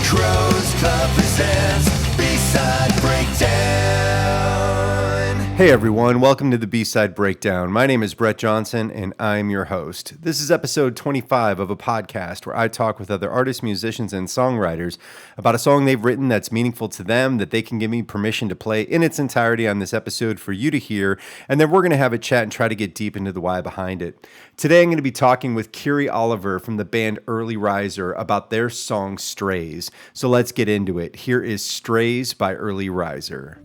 Crows Club presents B-Side Breakdown. Hey everyone, welcome to the B-Side Breakdown. My name is Brett Johnson and I'm your host. This is episode 25 of a podcast where I talk with other artists, musicians, and songwriters about a song they've written that's meaningful to them, that they can give me permission to play in its entirety on this episode for you to hear, and then we're going to have a chat and try to get deep into the why behind it. Today I'm going to be talking with Kiri Oliver from the band Early Riser about their song Strays. So let's get into it. Here is Strays by Early Riser.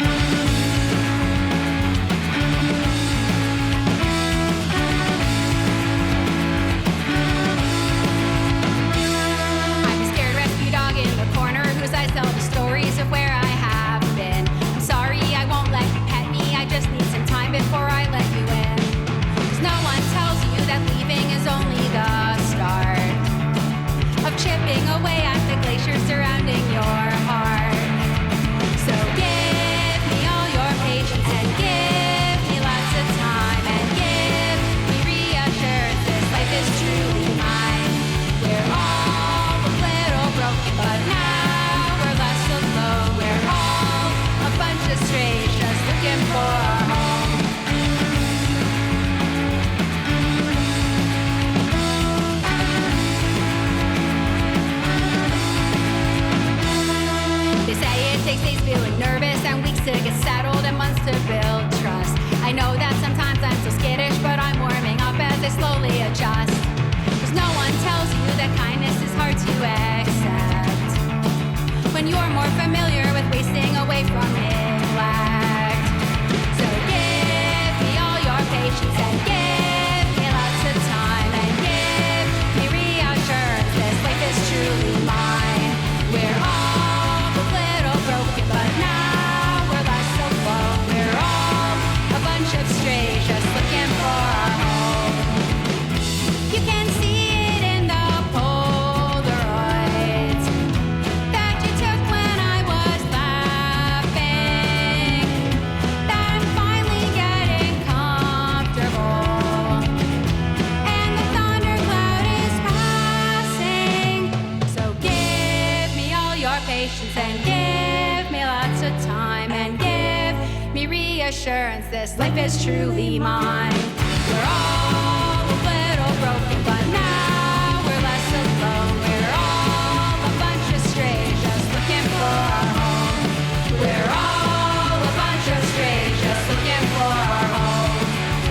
This life is truly mine. We're all a little broken, but now we're less alone. We're all a bunch of strays just looking for our home. We're all a bunch of strays just looking for our home.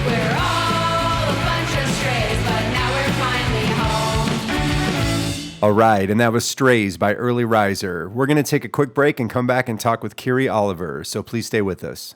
We're all a bunch of strays, but now we're finally home. All right, and that was Strays by Early Riser. We're going to take a quick break and come back and talk with Kiri Oliver, so please stay with us.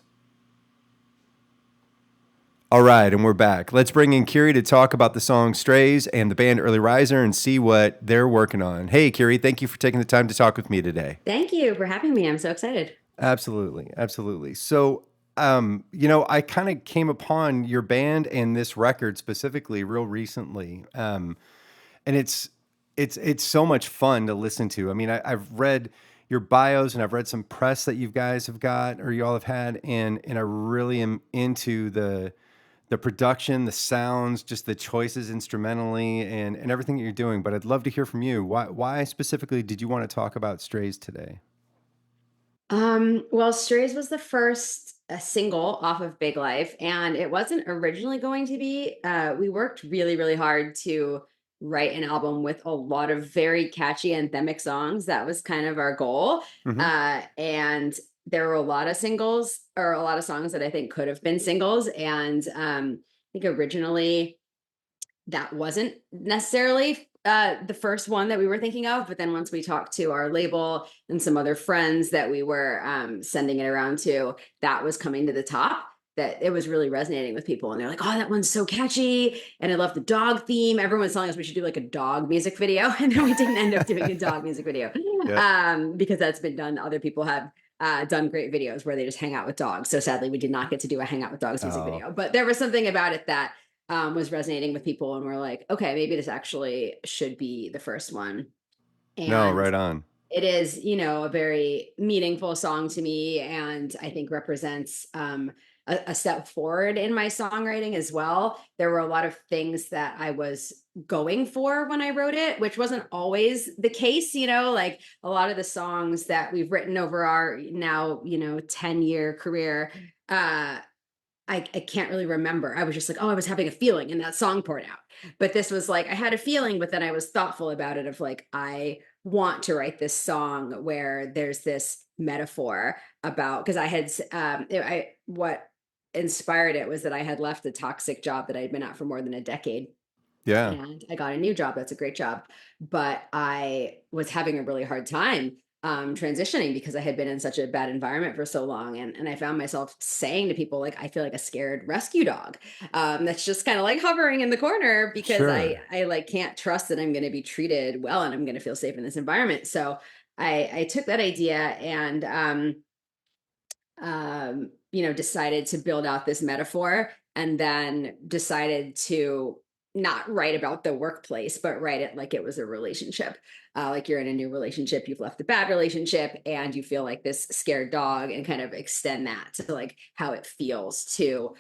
All right, and we're back. Let's bring in Kiri to talk about the song Strays and the band Early Riser and see what they're working on. Hey, Kiri, thank you for taking the time to talk with me today. Thank you for having me. I'm so excited. Absolutely, absolutely. So, I kind of came upon your band and this record specifically real recently, and it's so much fun to listen to. I mean, I've read your bios and I've read some press that you guys have got or you all have had, and I really am into the production, the sounds, just the choices instrumentally and everything that you're doing. But I'd love to hear from you. Why specifically did you want to talk about Strays today? Well, Strays was the first single off of Big Life, and it wasn't originally going to be. We worked really, really hard to write an album with a lot of very catchy anthemic songs. That was kind of our goal. Mm-hmm. And there were a lot of singles or a lot of songs that I think could have been singles. And I think originally that wasn't necessarily the first one that we were thinking of. But then once we talked to our label and some other friends that we were sending it around to, that was coming to the top. That it was really resonating with people. And they're like, oh, that one's so catchy. And I love the dog theme. Everyone's telling us we should do like a dog music video. And then we didn't end up doing a dog music video because that's been done. Other people have done great videos where they just hang out with dogs. So sadly, we did not get to do a hang out with dogs music video. But there was something about it that was resonating with people. And we're like, okay, maybe this actually should be the first one. And no, right on. It is, a very meaningful song to me. And I think represents a step forward in my songwriting as well. There were a lot of things that I was going for when I wrote it, which wasn't always the case, like a lot of the songs that we've written over our now, 10-year career, I can't really remember. I was just like, oh, I was having a feeling and that song poured out. But this was like, I had a feeling, but then I was thoughtful about it of like, I want to write this song where there's this metaphor about, because what inspired it was that I had left a toxic job that I'd been at for more than a decade, Yeah. and I got a new job. That's a great job. But I was having a really hard time transitioning because I had been in such a bad environment for so long. And I found myself saying to people, like, I feel like a scared rescue dog that's just kind of like hovering in the corner because Sure. I like can't trust that I'm going to be treated well and I'm going to feel safe in this environment. So I took that idea and decided to build out this metaphor and then decided to not write about the workplace, but write it like it was a relationship. Like you're in a new relationship, you've left a bad relationship, and you feel like this scared dog, and kind of extend that to like how it feels to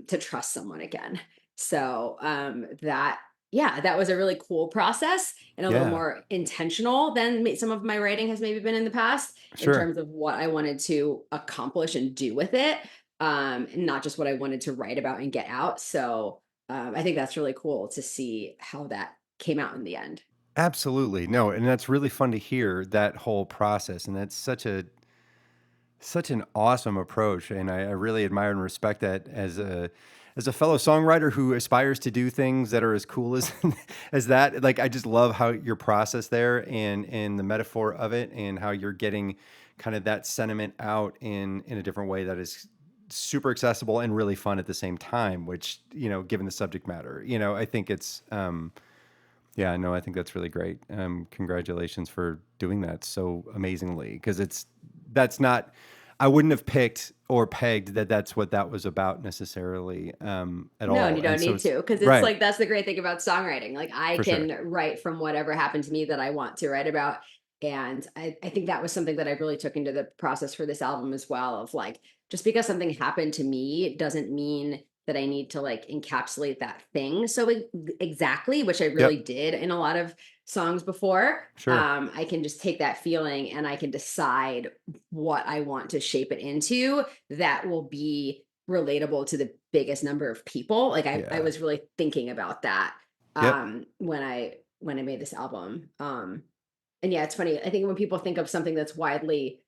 trust someone again. So that was a really cool process and a little Yeah. more intentional than some of my writing has maybe been in the past in Sure. terms of what I wanted to accomplish and do with it, and not just what I wanted to write about and get out. So I think that's really cool to see how that came out in the end. Absolutely. No, and that's really fun to hear that whole process. And that's such an awesome approach. And I really admire and respect that as a fellow songwriter who aspires to do things that are as cool as as that. Like I just love how your process there and the metaphor of it and how you're getting kind of that sentiment out in a different way that is super accessible and really fun at the same time, which, given the subject matter, I think it's yeah, no, I think that's really great. Congratulations for doing that so amazingly because that's not, I wouldn't have picked or pegged that that's what that was about necessarily at No, and all. you And don't so need it's to, because it's right like that's the great thing about songwriting. Like I for sure. can write from whatever happened to me that I want to write about. And I think that was something that I really took into the process for this album as well. Of like, just because something happened to me doesn't mean that I need to like encapsulate that thing so exactly, which I really Yep. did in a lot of songs before. Sure. I can just take that feeling and I can decide what I want to shape it into that will be relatable to the biggest number of people. Like I Yeah. was really thinking about that Yep. when I made this album. And yeah, it's funny. I think when people think of something that's widely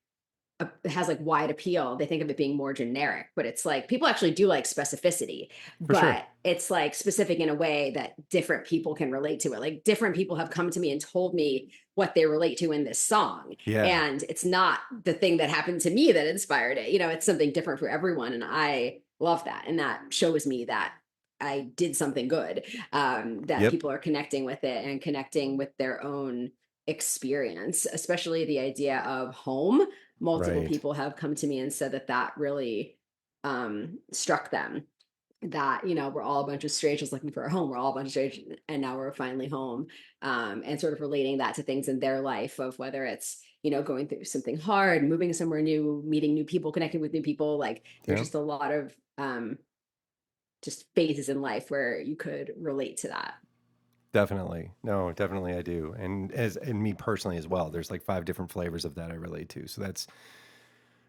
has like wide appeal, they think of it being more generic, but it's like people actually do like specificity, For sure. but it's like specific in a way that different people can relate to it. Like different people have come to me and told me what they relate to in this song. Yeah. And it's not the thing that happened to me that inspired it. It's something different for everyone. And I love that. And that shows me that I did something good, that Yep. people are connecting with it and connecting with their own experience, especially the idea of home. Multiple Right. people have come to me and said that that really struck them, that we're all a bunch of strangers looking for a home, we're all a bunch of strangers and now we're finally home, and sort of relating that to things in their life, of whether it's going through something hard, moving somewhere new, meeting new people, connecting with new people. Like there's Yeah. just a lot of just phases in life where you could relate to that. Definitely. No, definitely I do. And me personally as well. There's like five different flavors of that I relate to. So that's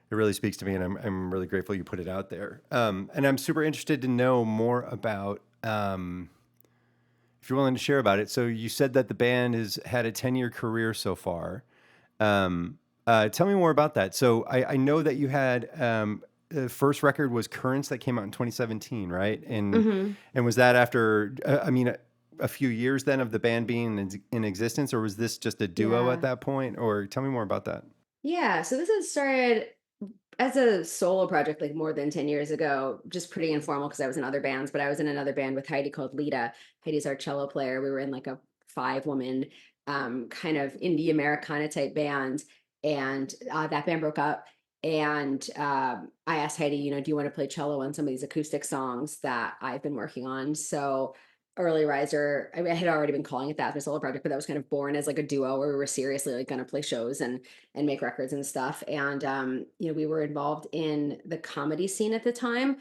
it really speaks to me, and I'm really grateful you put it out there. And I'm super interested to know more about if you're willing to share about it. So you said that the band has had a 10-year career so far. Tell me more about that. So I know that you had the first record was Currents that came out in 2017, right? Hmm. And was that after I mean a few years then of the band being in existence, or was this just a duo at Yeah. that point? Or tell me more about that. Yeah. So this had started as a solo project like more than 10 years ago, just pretty informal because I was in other bands, but I was in another band with Heidi called Lita. Heidi's our cello player. We were in like a 5-woman kind of indie Americana type band. And that band broke up. And I asked Heidi, do you want to play cello on some of these acoustic songs that I've been working on? So early riser. I mean, I had already been calling it that, the solo project, but that was kind of born as like a duo where we were seriously like going to play shows and make records and stuff. And you know, we were involved in the comedy scene at the time.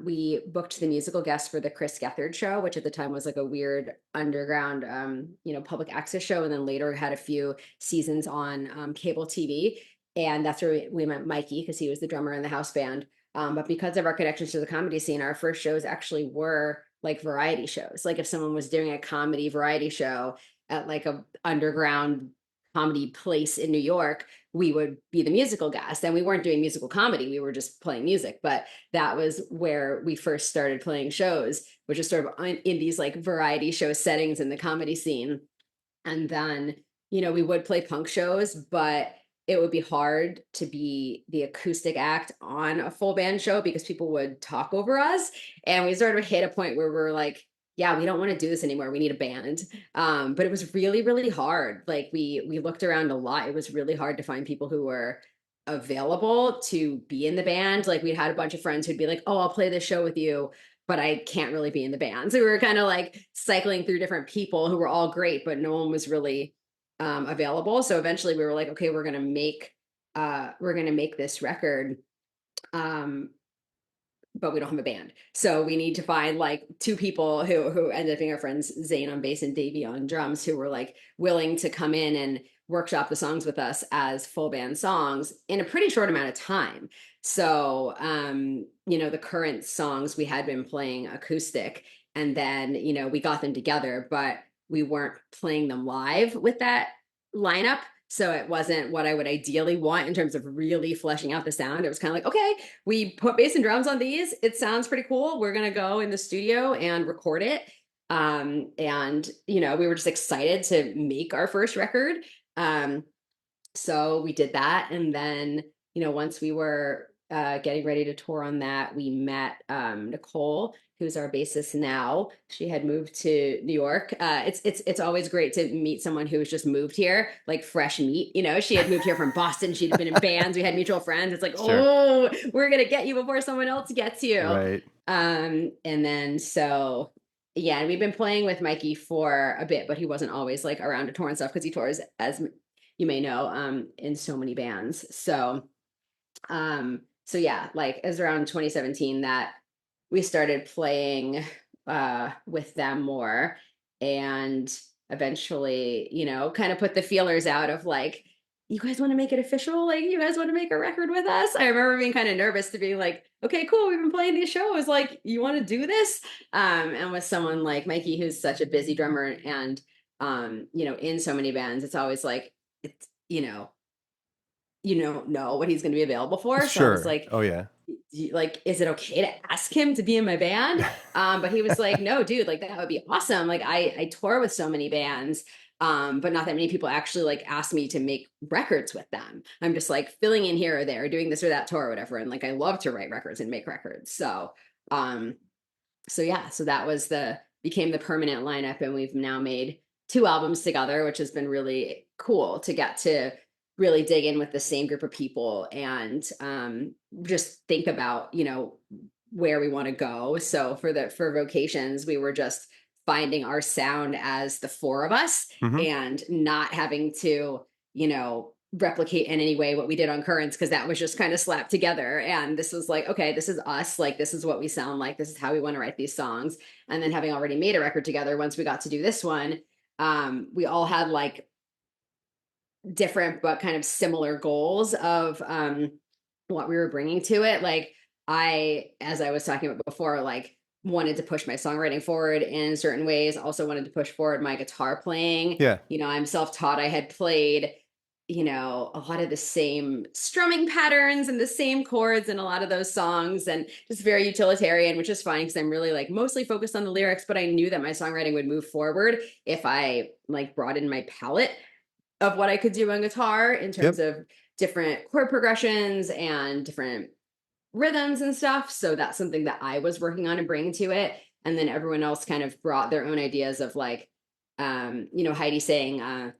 We booked the musical guest for the Chris Gethard show, which at the time was like a weird underground, you know, public access show, and then later had a few seasons on cable TV. And that's where we met Mikey because he was the drummer in the house band. But because of our connections to the comedy scene, our first shows actually were like variety shows. Like if someone was doing a comedy variety show at like a underground comedy place in New York, we would be the musical guest. And we weren't doing musical comedy, we were just playing music. But that was where we first started playing shows, which is sort of in these like variety show settings in the comedy scene. And then, you know, we would play punk shows, but it would be hard to be the acoustic act on a full band show because people would talk over us. And we sort of hit a point where we're like, yeah, we don't want to do this anymore. We need a band. But it was really, really hard. Like we looked around a lot. It was really hard to find people who were available to be in the band. Like we had a bunch of friends who'd be like, oh, I'll play this show with you, but I can't really be in the band. So we were kind of like cycling through different people who were all great, but no one was really available. So eventually we were like, okay, we're gonna make this record. But we don't have a band. So we need to find like two people who ended up being our friends, Zane on bass and Davey on drums, who were like willing to come in and workshop the songs with us as full band songs in a pretty short amount of time. So you know, the current songs we had been playing acoustic, and then, you know, we got them together, but we weren't playing them live with that lineup. So it wasn't what I would ideally want in terms of really fleshing out the sound. It was kind of like, okay, we put bass and drums on these. It sounds pretty cool. We're going to go in the studio and record it. And, you know, we were just excited to make our first record. So we did that. And then, you know, once we were getting ready to tour on that, we met Nicole, who's our bassist now. She had moved to New York. It's always great to meet someone who's just moved here, like fresh meat. You know, she had moved here from Boston. She'd been in bands. We had mutual friends. It's like, Sure. oh, we're gonna get you before someone else gets you. Right. And then so yeah, and we've been playing with Mikey for a bit, but he wasn't always like around to tour and stuff because he tours, as you may know, in so many bands. So yeah, like it was around 2017 that we started playing with them more, and eventually, you know, kind of put the feelers out of like, you guys want to make it official? Like, you guys want to make a record with us? I remember being kind of nervous to be like, okay, cool, we've been playing these shows. Like, you want to do this? And with someone like Mikey, who's such a busy drummer and, you know, in so many bands, it's always like, it's, you don't know what he's going to be available for. So I was Sure. like, Oh yeah. like, is it okay to ask him to be in my band? But he was like, no, dude, like that would be awesome. Like I tour with so many bands, but not that many people actually like ask me to make records with them. I'm just like filling in here or there, doing this or that tour or whatever. And like, I love to write records and make records. So yeah, so that was became the permanent lineup, and we've now made 2 albums together, which has been really cool to get to really dig in with the same group of people and just think about, you know, where we want to go. So for Vocations, we were just finding our sound as the 4 of us Mhm. and not having to, you know, replicate in any way what we did on Currents, because that was just kind of slapped together. And this was like, okay, this is us. Like, this is what we sound like. This is how we want to write these songs. And then having already made a record together, once we got to do this one, we all had like different but kind of similar goals of what we were bringing to it. Like as I was talking about before, like wanted to push my songwriting forward in certain ways, also wanted to push forward my guitar playing. Yeah. You know, I'm self-taught. I had played, you know, a lot of the same strumming patterns and the same chords in a lot of those songs, and just very utilitarian, which is fine because I'm really like mostly focused on the lyrics, but I knew that my songwriting would move forward if I like broadened my palette of what I could do on guitar in terms of different chord progressions and different rhythms and stuff. So that's something that I was working on and bringing to it. And then everyone else kind of brought their own ideas of like, you know, Heidi saying,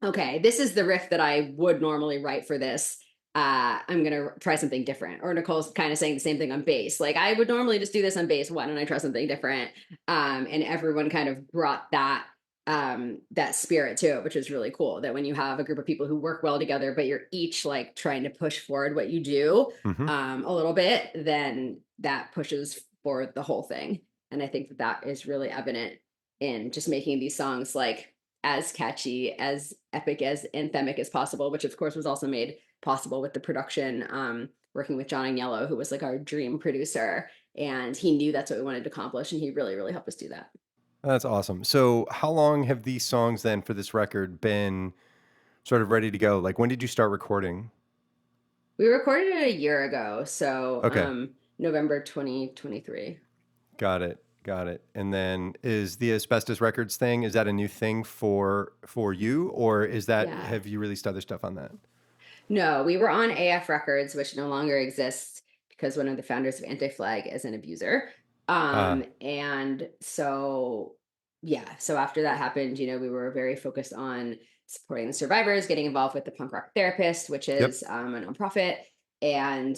okay, this is the riff that I would normally write for this. I'm gonna try something different. Or Nicole's kind of saying the same thing on bass. Like I would normally just do this on bass. Why don't I try something different? And everyone kind of brought that spirit to it, which is really cool. That when you have a group of people who work well together, but you're each like trying to push forward what you do Hmm. a little bit, then that pushes forward the whole thing. And I think that that is really evident in just making these songs like as catchy, as epic, as anthemic as possible, which of course was also made possible with the production, working with John and Yellow, who was like our dream producer. And he knew that's what we wanted to accomplish. And he really, really helped us do that. That's awesome. So how long have these songs then for this record been sort of ready to go? Like when did you start recording? We recorded it a year ago. So Okay. November 2023. Got it. Got it. And then is the Asbestos Records thing, is that a new thing for you, or is that Yeah. have you released other stuff on that? No, we were on AF Records, which no longer exists because one of the founders of Anti-Flag is an abuser. Uh And so, yeah, so after that happened, we were very focused on supporting the survivors, getting involved with the Punk Rock Therapist, which yep. is a nonprofit. And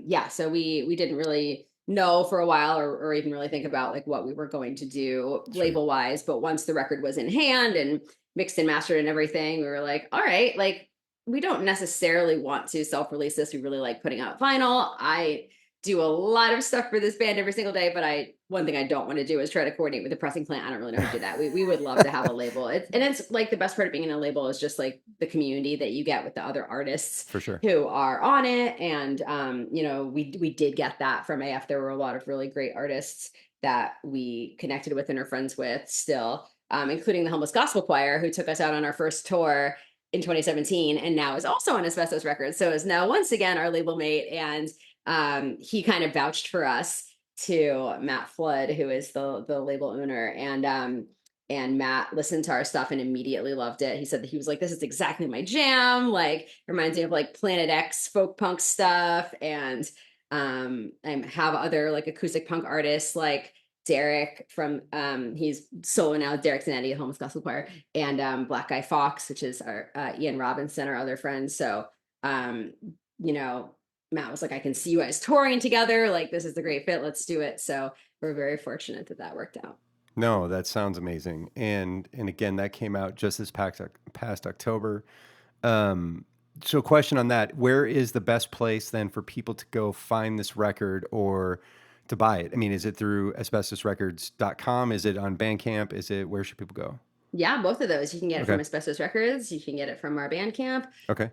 yeah, so we didn't really know for a while or even really think about like what we were going to do Sure. label wise. But once the record was in hand and mixed and mastered and everything, we were like, all right, like we don't necessarily want to self-release this. We really like putting out vinyl. I do a lot of stuff for this band every single day, but one thing I don't want to do is try to coordinate with the pressing plant. I don't really know how to do that. We would love to have a label. It's like the best part of being in a label is just like the community that you get with the other artists For sure. who are on it. And we did get that from AF. There were a lot of really great artists that we connected with and are friends with still, including the Homeless Gospel Choir, who took us out on our first tour in 2017 and now is also on Asbestos Records. So is now once again our label mate. And he kind of vouched for us to Matt Flood, who is the label owner. And Matt listened to our stuff and immediately loved it. He said that he was like, this is exactly my jam. Like reminds me of like Planet X folk punk stuff. And I have other like acoustic punk artists like Derek from he's solo now, Derek Zanetti, Homeless Gospel Choir, and Black Guy Fox, which is our Ian Robinson, our other friends. So um, you know, Matt was like, I can see you guys touring together. Like, this is a great fit. Let's do it. So we're very fortunate that that worked out. No, that sounds amazing. And again, that came out just this past October. Um, so question on that, where is the best place then for people to go find this record or to buy it? I mean, is it through asbestosrecords.com? Is it on Bandcamp? Where should people go? Yeah, both of those. You can get it Okay. from Asbestos Records. You can get it from our Bandcamp. Okay.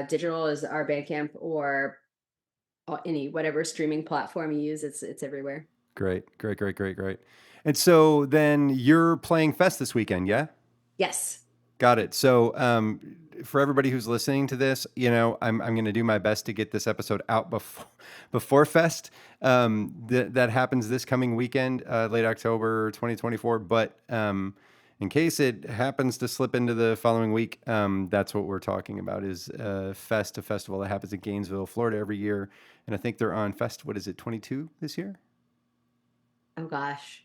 Digital is our Bandcamp or any whatever streaming platform you use. It's everywhere. Great. Great, great, great, great. And so then you're playing Fest this weekend, yeah? Yes. Got it. So, for everybody who's listening to this, I'm going to do my best to get this episode out before Fest. That happens this coming weekend, late October 2024. But in case it happens to slip into the following week, that's what we're talking about is Fest, a festival that happens in Gainesville, Florida every year. And I think they're on Fest. What is it, 22 this year? Oh gosh.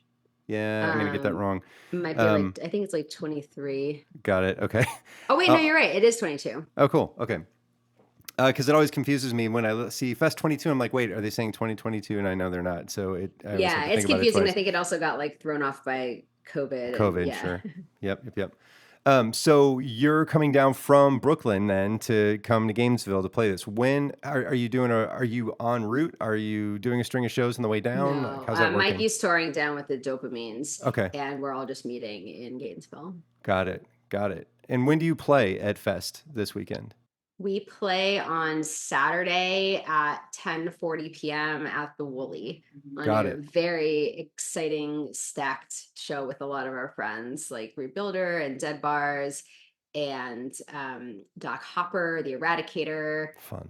Yeah, I'm going to get that wrong. Might be like I think it's like 23. Got it. Okay. Oh wait, no, you're right. It is 22. Oh, cool. Okay. Because it always confuses me when I see Fest 22. I'm like, wait, are they saying 2022? And I know they're not. So I always have Yeah, to it's think about it confusing. I twice. think it also got like thrown off by COVID and COVID, yeah. sure. Yep. So you're coming down from Brooklyn then to come to Gainesville to play this. When are you doing are you en route? Are you doing a string of shows on the way down? Like, No, how's that working? Mikey's touring down with the Dopamines, Okay. and we're all just meeting in Gainesville. Got it. And when do you play at Fest this weekend? We play on Saturday at 10:40 p.m. at the Woolly on Got a it. very exciting stacked show with a lot of our friends like Rebuilder and Dead Bars and Doc Hopper, the Eradicator, Fun.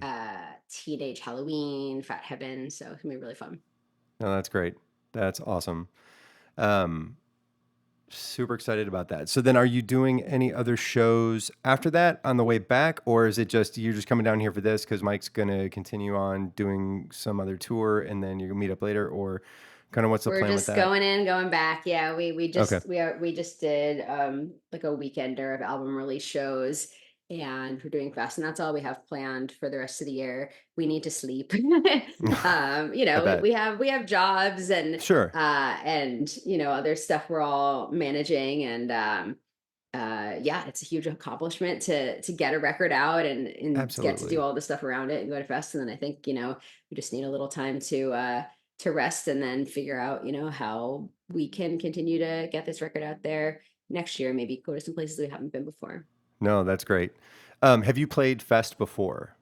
Teenage Halloween, Fat Heaven. So it's gonna be really fun. No, that's great. That's awesome. Um, Super excited about that. So then are you doing any other shows after that on the way back, or is it just you're just coming down here for this because Mike's going to continue on doing some other tour and then you're going to meet up later, or kind of what's the We're plan with just that? going in, going back. Yeah, we just Okay. we just did like a weekender of album release shows and we're doing Fest, and that's all we have planned for the rest of the year. We need to sleep. I bet. We have jobs Sure. and other stuff we're all managing, and yeah, it's a huge accomplishment to get a record out and get to do Absolutely. all the stuff around it and go to Fest. And then I think we just need a little time to rest and then figure out how we can continue to get this record out there next year. Maybe go to some places we haven't been before. No, that's great. Have you played Fest before?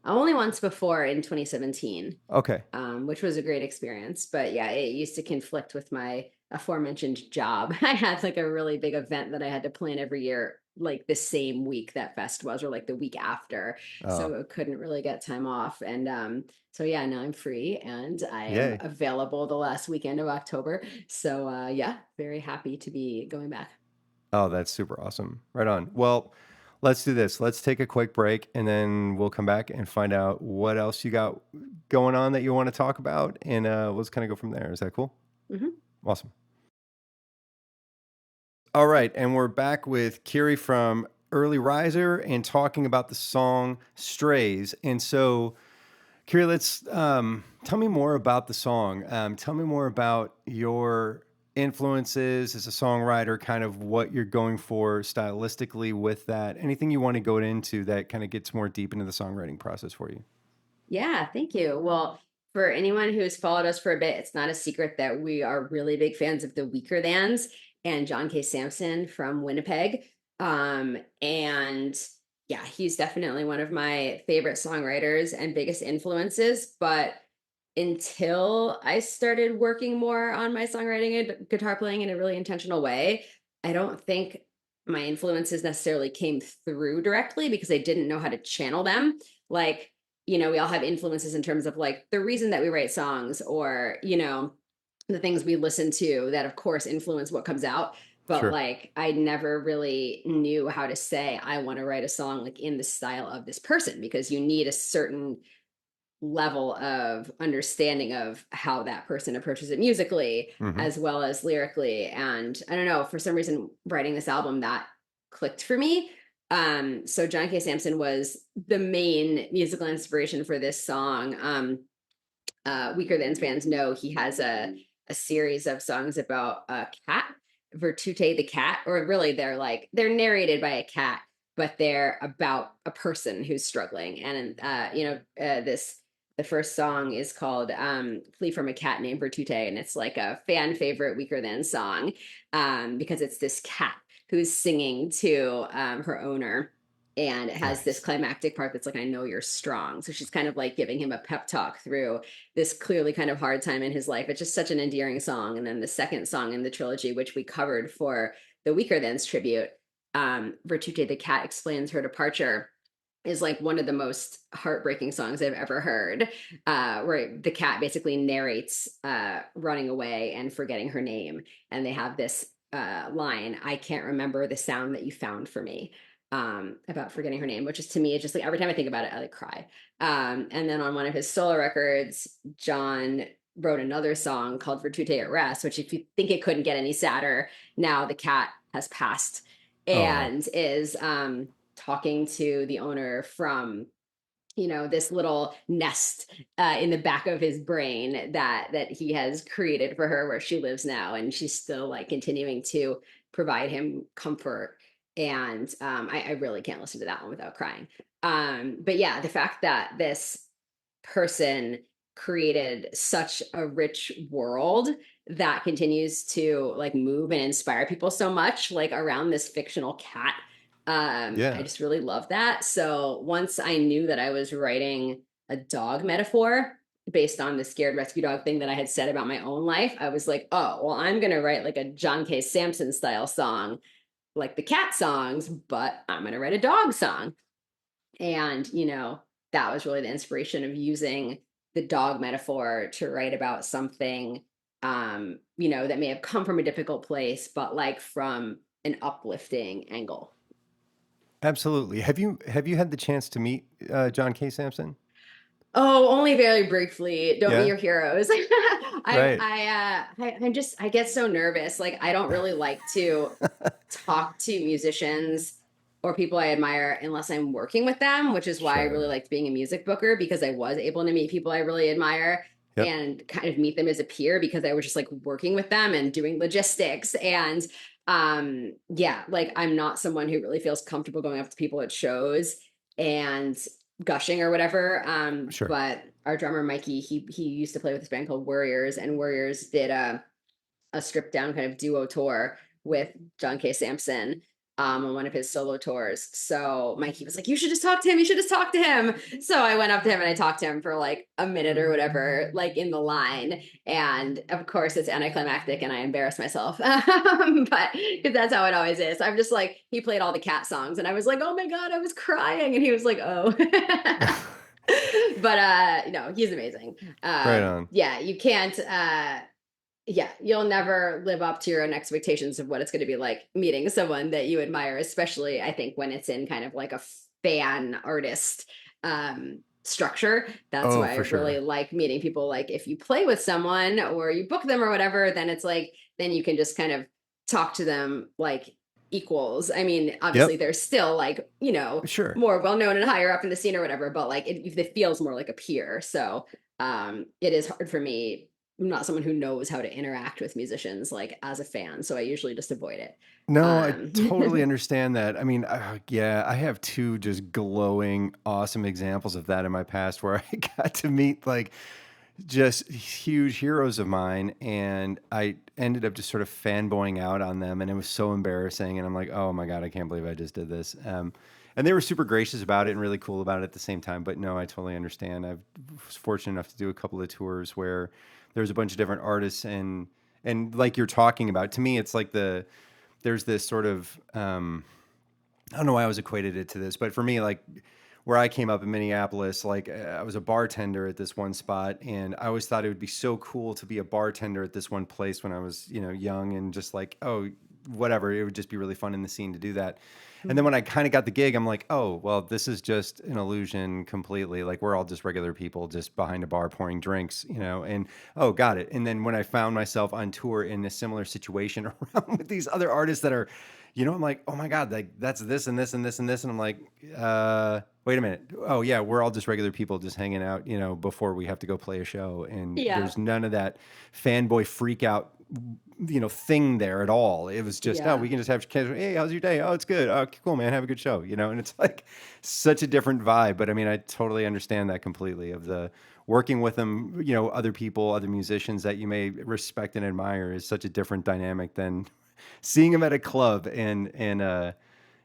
Only once before in 2017, Okay. which was a great experience. But yeah, it used to conflict with my aforementioned job. I had like a really big event that I had to plan every year, like the same week that Fest was, or like the week after. Oh, So I couldn't really get time off. And so yeah, now I'm free and I am yay. available the last weekend of October. So yeah, very happy to be going back. Oh, that's super awesome. Right on. Well, let's do this. Let's take a quick break and then we'll come back and find out what else you got going on that you want to talk about. And let's kind of go from there. Is that cool? Mhm. Awesome. All right. And we're back with Kiri from Early Riser and talking about the song Strays. And so, Kiri, let's tell me more about the song. Tell me more about your influences as a songwriter, kind of what you're going for stylistically with that. Anything you want to go into that kind of gets more deep into the songwriting process for you. Yeah, thank you. Well, for anyone who's followed us for a bit, it's not a secret that we are really big fans of the Weaker Thans and John K. Samson from Winnipeg. And yeah, he's definitely one of my favorite songwriters and biggest influences. But until I started working more on my songwriting and guitar playing in a really intentional way, I don't think my influences necessarily came through directly because I didn't know how to channel them. Like, we all have influences in terms of like the reason that we write songs or, the things we listen to that of course influence what comes out. But Sure. like I never really knew how to say I want to write a song like in the style of this person because you need a certain level of understanding of how that person approaches it musically Hmm. as well as lyrically. And I don't know, for some reason writing this album that clicked for me. So John K. Samson was the main musical inspiration for this song. Weaker Thans fans know he has a series of songs about a cat, Virtute the cat, or really they're narrated by a cat, but they're about a person who's struggling. And this the first song is called "Flee from a Cat Named Virtute," and it's like a fan favorite Weaker Than song because it's this cat who's singing to her owner, and it has this Nice. climactic part that's like, I know you're strong. So she's kind of like giving him a pep talk through this clearly kind of hard time in his life. It's just such an endearing song. And then the second song in the trilogy, which we covered for the Weaker Thans tribute, Virtute the cat explains her departure, is like one of the most heartbreaking songs I've ever heard, where the cat basically narrates running away and forgetting her name. And they have this line, I can't remember the sound that you found for me, about forgetting her name, which is to me, it's just like every time I think about it, I like cry. And then on one of his solo records, John wrote another song called Virtute at Rest, which if you think it couldn't get any sadder, now the cat has passed Oh, and is talking to the owner from this little nest in the back of his brain that he has created for her where she lives now, and she's still like continuing to provide him comfort. And I really can't listen to that one without crying. But yeah, the fact that this person created such a rich world that continues to like move and inspire people so much like around this fictional cat, I yeah. just really love that. So once I knew that I was writing a dog metaphor based on the scared rescue dog thing that I had said about my own life, I was like, oh, well, I'm going to write like a John K. Samson style song, like the cat songs, but I'm going to write a dog song. And, that was really the inspiration of using the dog metaphor to write about something, that may have come from a difficult place, but like from an uplifting angle. Absolutely. Have you had the chance to meet John K. Sampson? Oh, only very briefly. Don't meet Yeah. your heroes. Right. I get so nervous. Like I don't really like to talk to musicians or people I admire unless I'm working with them, which is why I really Sure. liked being a music booker, because I was able to meet people I really admire Yep. and kind of meet them as a peer, because I was just like working with them and doing logistics. And yeah, like I'm not someone who really feels comfortable going up to people at shows and gushing or whatever. Sure. But our drummer Mikey, he used to play with this band called Warriors, and Warriors did a stripped down kind of duo tour with John K. Sampson on one of his solo tours. So Mikey was like, "You should just talk to him. You should just talk to him." So I went up to him and I talked to him for like a minute or whatever, like in the line. And of course, it's anticlimactic and I embarrassed myself, but because that's how it always is. I'm just like, he played all the Cat songs, and I was like, "Oh my god, I was crying," and he was like, "Oh." But no, he's amazing. Right on. Yeah, you can't yeah, you'll never live up to your own expectations of what it's going to be like meeting someone that you admire, especially I think when it's in kind of like a fan artist structure. That's Oh, why I for really sure. like meeting people. Like if you play with someone or you book them or whatever, then it's like, then you can just kind of talk to them like equals. I mean, obviously Yep. they're still like, Sure. more well known and higher up in the scene or whatever, but like it feels more like a peer. So it is hard for me. I'm not someone who knows how to interact with musicians like as a fan, so I usually just avoid it. No, I totally Um, understand that. I mean, yeah, I have two just glowing, awesome examples of that in my past where I got to meet like just huge heroes of mine, and I ended up just sort of fanboying out on them, and it was so embarrassing. And I'm like, oh my God, I can't believe I just did this. And they were super gracious about it and really cool about it at the same time. But no, I totally understand. I was fortunate enough to do a couple of tours where there's a bunch of different artists, and like you're talking about, to me, it's like there's this sort of I don't know why I was equated it to this, but for me, like where I came up in Minneapolis, like I was a bartender at this one spot, and I always thought it would be so cool to be a bartender at this one place when I was, young and just like, oh, whatever, it would just be really fun in the scene to do that. And then when I kind of got the gig, I'm like, oh, well, this is just an illusion completely. Like we're all just regular people just behind a bar pouring drinks, and oh, got it. And then when I found myself on tour in a similar situation around with these other artists that are, I'm like, oh my God, like that's this and this and this and this. And I'm like, wait a minute. Oh yeah, we're all just regular people just hanging out, before we have to go play a show. And yeah, there's none of that fanboy freak out, thing there at all. It was just, oh, yeah. we can just have casual, hey, how's your day? Oh, it's good. Oh, cool, man. Have a good show, and it's like such a different vibe. But I mean, I totally understand that completely of the working with them, other people, other musicians that you may respect and admire is such a different dynamic than seeing them at a club. And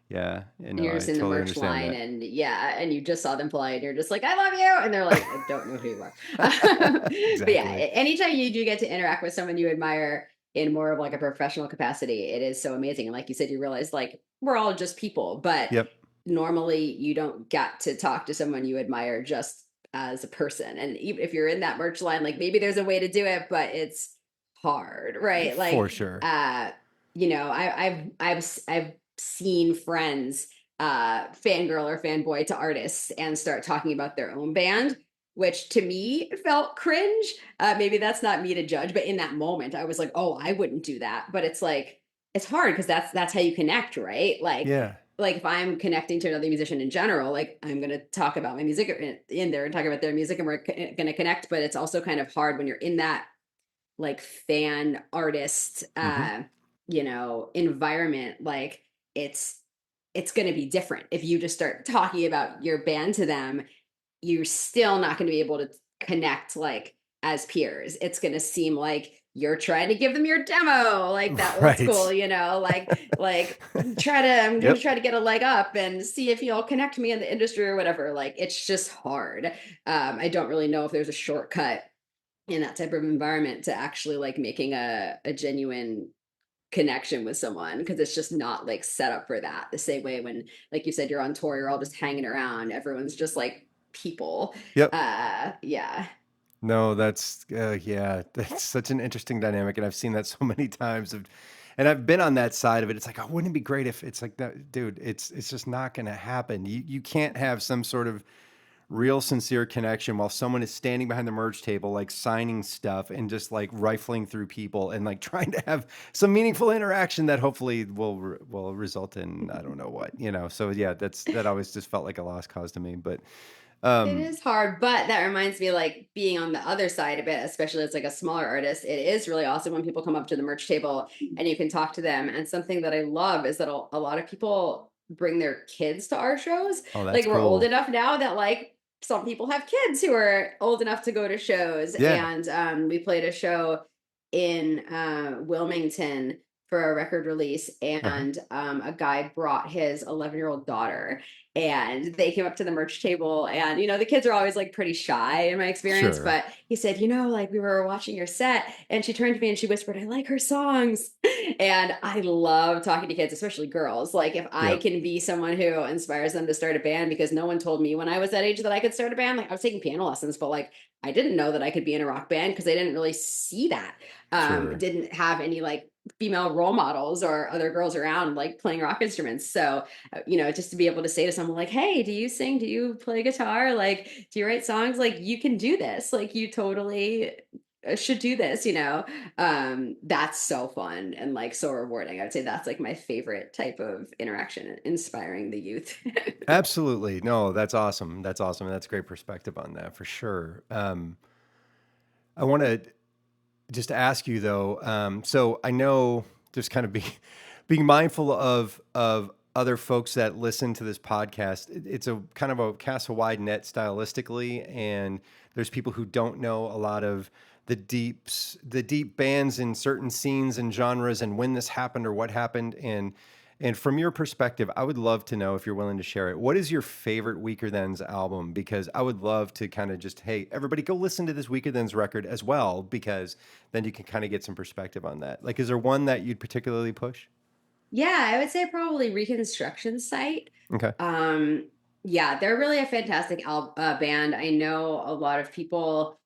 yeah, And you're I just in the totally merch understand line, that. and yeah, and you just saw them play, and you're just like, "I love you," and they're like, "I don't know who you are." But yeah, Exactly. anytime you do get to interact with someone you admire in more of like a professional capacity, it is so amazing. And like you said, you realize like we're all just people, but Yep. normally you don't get to talk to someone you admire just as a person. And even if you're in that merch line, like maybe there's a way to do it, but it's hard, right? For Like, sure. I've seen friends fangirl or fanboy to artists and start talking about their own band, which to me felt cringe. Maybe that's not me to judge, but in that moment I was like, oh, I wouldn't do that. But it's like, it's hard because that's how you connect, right? Yeah. Like if I'm connecting to another musician in general, like I'm going to talk about my music in there and talk about their music, and we're going to connect. But it's also kind of hard when you're in that like fan artist Hmm. environment. Like it's it's going to be different if you just start talking about your band to them. You're still not going to be able to connect like as peers. It's going to seem like you're trying to give them your demo, like that old school, Right. like I'm going to Yep. try to get a leg up and see if you'll connect me in the industry or whatever. Like it's just hard. I don't really know if there's a shortcut in that type of environment to actually like making a genuine connection with someone, because it's just not like set up for that the same way when, like you said, you're on tour, you're all just hanging around, everyone's just like people. Yep. Yeah. No, that's yeah, that's such an interesting dynamic, and I've seen that so many times. And I've been on that side of it. It's like, oh, wouldn't it be great if it's like that, dude? It's just not going to happen. You can't have some sort of real sincere connection while someone is standing behind the merch table, like signing stuff and just like rifling through people and like trying to have some meaningful interaction that hopefully will result in, I don't know what, you know? So yeah, that always just felt like a lost cause to me, but It is hard, but that reminds me, like being on the other side of it, especially as like a smaller artist, it is really awesome when people come up to the merch table and you can talk to them. And something that I love is that a lot of people bring their kids to our shows. oh, Like that's we're old cool. enough now that like some people have kids who are old enough to go to shows. Yeah. And we played a show in Wilmington for a record release, Uh-huh. and a guy brought his 11-year-old daughter, and they came up to the merch table, and the kids are always like pretty shy in my experience, Sure. but he said, like we were watching your set, and she turned to me and she whispered, I like her songs. And I love talking to kids, especially girls. Like if I Yep. can be someone who inspires them to start a band, because no one told me when I was that age that I could start a band. Like I was taking piano lessons, but like I didn't know that I could be in a rock band because I didn't really see that. Sure. Didn't have any like female role models or other girls around like playing rock instruments. So just to be able to say to someone like, hey, do you sing? Do you play guitar? Like, do you write songs? Like, you can do this. Like, you totally should do this. That's so fun and like so rewarding. I would say that's like my favorite type of interaction, inspiring the youth. Absolutely. No, that's awesome. That's awesome. That's great perspective on that for sure. I want to just ask you though. So I know just kind of being mindful of other folks that listen to this podcast. It's a kind of a cast a wide net stylistically, and there's people who don't know a lot of the deep bands in certain scenes and genres and when this happened or what happened. And from your perspective, I would love to know, if you're willing to share it, what is your favorite Weaker Thans album? Because I would love to kind of just, hey, everybody go listen to this Weaker Thans record as well, because then you can kind of get some perspective on that. Like, is there one that you'd particularly push? Yeah, I would say probably Reconstruction Site. Okay. Yeah, they're really a fantastic band. I know a lot of people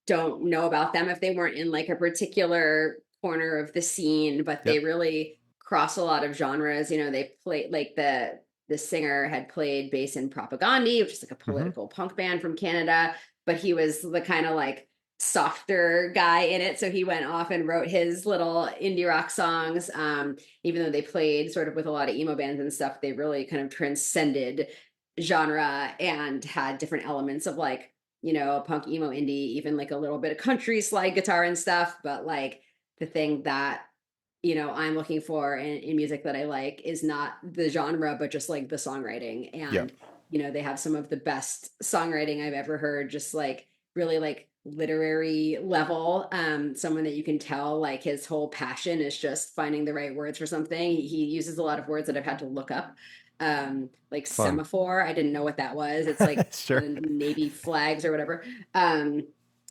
don't know about them if they weren't in like a particular corner of the scene, but they Yep. really cross a lot of genres. They played like the singer had played bass in Propagandhi, which is like a Hmm. political punk band from Canada, but he was the kind of like softer guy in it. So he went off and wrote his little indie rock songs. Even though they played sort of with a lot of emo bands and stuff, they really kind of transcended genre and had different elements of like punk, emo, indie, even like a little bit of country slide guitar and stuff. But like the thing that, I'm looking for in music that I like is not the genre, but just like the songwriting. And, Yep. they have some of the best songwriting I've ever heard, just like really like literary level. Someone that you can tell like his whole passion is just finding the right words for something. He uses a lot of words that I've had to look up. Like Fun. semaphore, I didn't know what that was. It's like Sure. the Navy flags or whatever.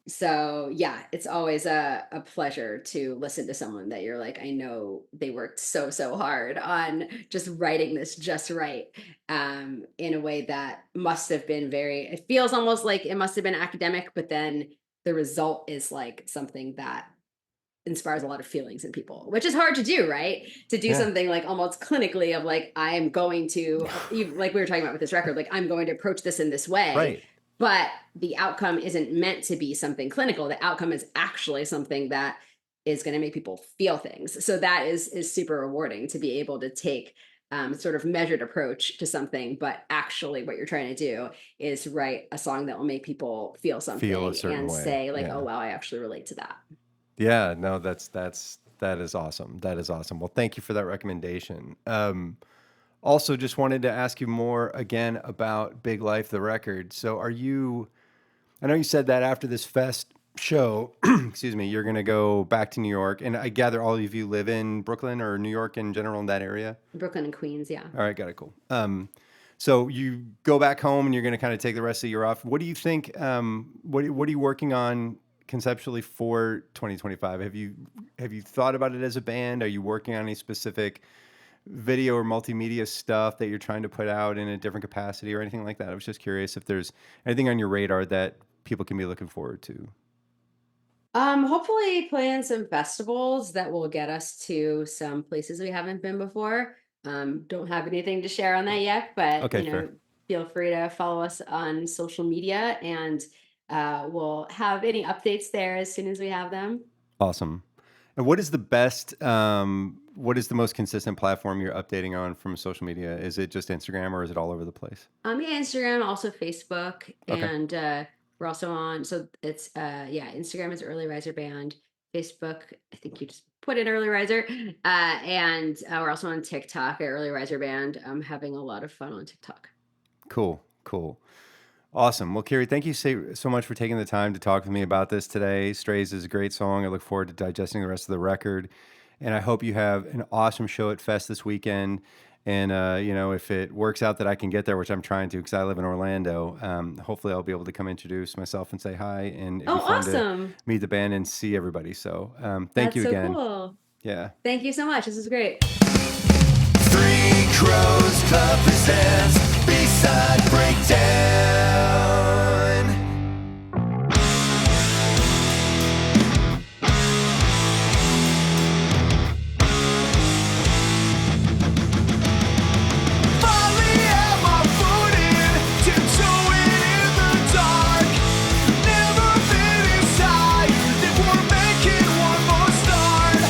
So yeah, it's always a pleasure to listen to someone that you're like, I know they worked so hard on just writing this just right, in a way that must have been it feels almost like it must have been academic, but then the result is like something that inspires a lot of feelings in people, which is hard to do, right? To do Yeah. something like almost clinically of like, I'm going to, like we were talking about with this record, like I'm going to approach this in this way, Right. but the outcome isn't meant to be something clinical. The outcome is actually something that is going to make people feel things. So that is super rewarding to be able to take sort of measured approach to something, but actually what you're trying to do is write a song that will make people feel Feel a something certain and way. say like, oh Yeah. wow, I actually relate to that. Yeah. No, that is awesome. That is awesome. Well, thank you for that recommendation. Also, just wanted to ask you more again about Big Life, the record. So, I know you said that after this fest show, excuse me, you're going to go back to New York. And I gather all of you live in Brooklyn or New York in general, in that area. Brooklyn and Queens, yeah. All right, got it. Cool. So you go back home and you're going to kind of take the rest of the year off. What do you think? What are you working on conceptually for 2025? Have you thought about it as a band? Are you working on any specific video or multimedia stuff that you're trying to put out in a different capacity or anything like that? I was just curious if there's anything on your radar that people can be looking forward to. Hopefully playing some festivals that will get us to some places we haven't been before. Don't have anything to share on that yet, but Okay, fair. feel free to follow us on social media, and we'll have any updates there as soon as we have them. Awesome. And what is the most consistent platform you're updating on from social media? Is it just Instagram or is it all over the place? Yeah, Instagram, also Facebook, Okay. and we're also on. So it's Instagram is Early Riser Band. Facebook, I think you just put in Early Riser, and we're also on TikTok at Early Riser Band. I'm having a lot of fun on TikTok. Cool. Awesome. Well, Kiri, thank you so much for taking the time to talk with me about this today. Strays is a great song. I look forward to digesting the rest of the record. And I hope you have an awesome show at Fest this weekend. And, if it works out that I can get there, which I'm trying to because I live in Orlando, hopefully I'll be able to come introduce myself and say hi. And it'd be fun Awesome. to meet the band and see everybody. So thank That's you so again. Cool. Yeah. Thank you so much. This is great. Three Crows Club presents B-side breakdown. Finally have my footing, tiptoeing in the dark. Never been inside, they were making one more start.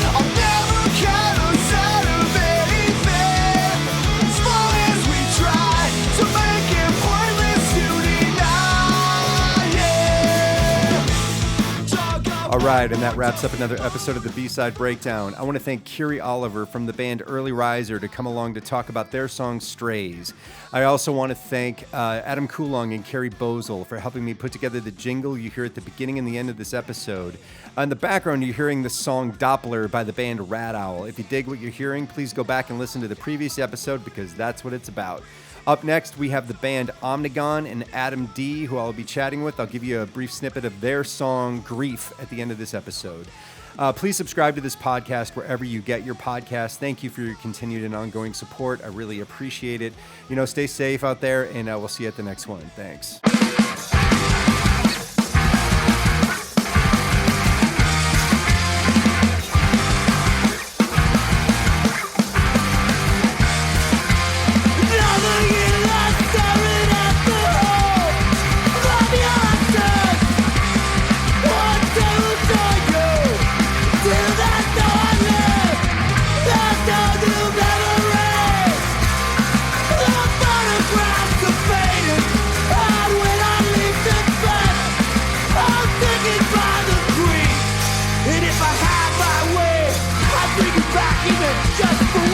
I'll never count us out of anything, as long as we try to make it pointless to deny. Yeah. All right, and that wraps up another episode of the B-Side Breakdown. I want to thank Kiri Oliver from the band Early Riser to come along to talk about their song Strays. I also want to thank Adam Coulong and Carrie Bozel for helping me put together the jingle you hear at the beginning and the end of this episode. In the background, you're hearing the song Doppler by the band Rat Owl. If you dig what you're hearing, please go back and listen to the previous episode because that's what it's about. Up next, we have the band Omnigon and Adam D, who I'll be chatting with. I'll give you a brief snippet of their song Grief at the end of this episode. Please subscribe to this podcast wherever you get your podcasts. Thank you for your continued and ongoing support. I really appreciate it. Stay safe out there, and we'll see you at the next one. Thanks. Another year lost staring at the hole of your answers. What to tell you? Till there's no one left, there's no new memories. The photographs are faded, and when I leave this bed, I'm thinking by the creek. And if I had my way, I'd bring you back even just for